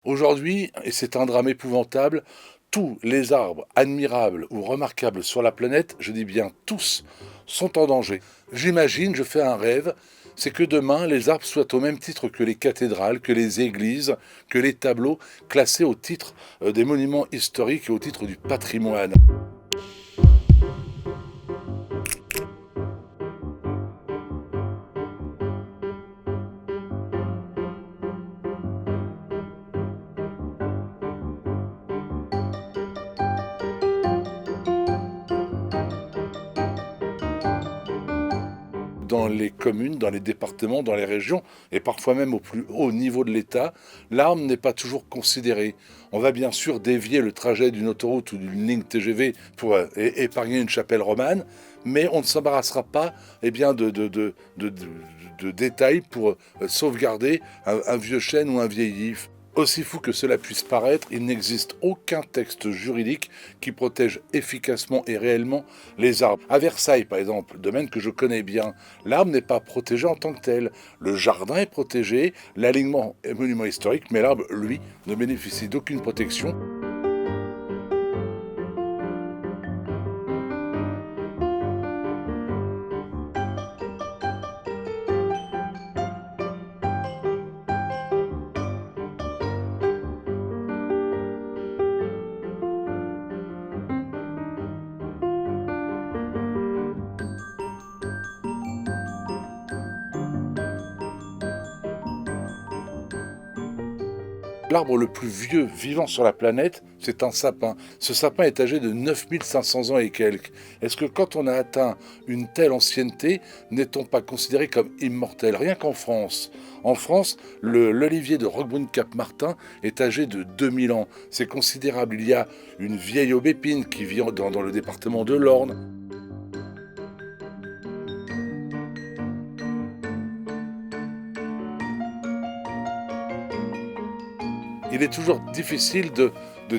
Aujourd'hui, et c'est un drame épouvantable, tous les arbres admirables ou remarquables sur la planète, je dis bien tous, sont en danger. J'imagine, je fais un rêve, c'est que demain, les arbres soient au même titre que les cathédrales, que les églises, que les tableaux, classés au titre des monuments historiques et au titre du patrimoine. Dans les communes, dans les départements, dans les régions, et parfois même au plus haut niveau de l'État, l'arbre n'est pas toujours considéré. On va bien sûr dévier le trajet d'une autoroute ou d'une ligne TGV pour épargner une chapelle romane, mais on ne s'embarrassera pas de détails pour sauvegarder un vieux chêne ou un vieil if. Aussi fou que cela puisse paraître, il n'existe aucun texte juridique qui protège efficacement et réellement les arbres. À Versailles, par exemple, domaine que je connais bien, l'arbre n'est pas protégé en tant que tel. Le jardin est protégé, l'alignement est monument historique, mais l'arbre, lui, ne bénéficie d'aucune protection. L'arbre le plus vieux vivant sur la planète, c'est un sapin. Ce sapin est âgé de 9500 ans et quelques. Est-ce que quand on a atteint une telle ancienneté, n'est-on pas considéré comme immortel? Rien qu'en France. En France, l'olivier de Roquebrune-Cap-Martin est âgé de 2000 ans. C'est considérable. Il y a une vieille aubépine qui vit dans le département de l'Orne. Il est toujours difficile de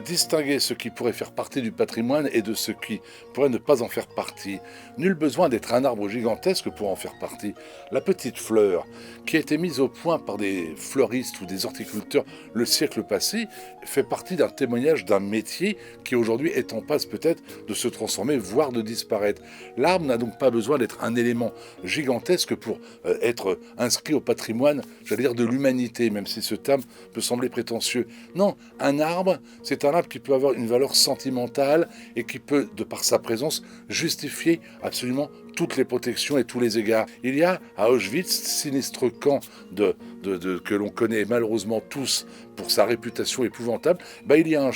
distinguer ce qui pourrait faire partie du patrimoine et de ce qui pourrait ne pas en faire partie. Nul besoin d'être un arbre gigantesque pour en faire partie. La petite fleur, qui a été mise au point par des fleuristes ou des horticulteurs le siècle passé, fait partie d'un témoignage d'un métier qui aujourd'hui est en passe peut-être de se transformer, voire de disparaître. L'arbre n'a donc pas besoin d'être un élément gigantesque pour être inscrit au patrimoine, j'allais dire de l'humanité, même si ce terme peut sembler prétentieux. Non, un arbre, c'est un arbre qui peut avoir une valeur sentimentale et qui peut, de par sa présence, justifier absolument toutes les protections et tous les égards. Il y a à Auschwitz, sinistre camp que l'on connaît malheureusement tous pour sa réputation épouvantable, il y a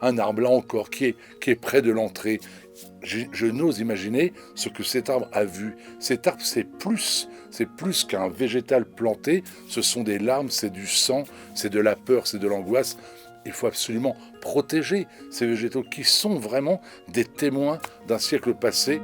un arbre là encore qui est près de l'entrée. Je n'ose imaginer ce que cet arbre a vu. Cet arbre, c'est plus qu'un végétal planté. Ce sont des larmes, c'est du sang, c'est de la peur, c'est de l'angoisse. Il faut absolument protéger ces végétaux qui sont vraiment des témoins d'un siècle passé.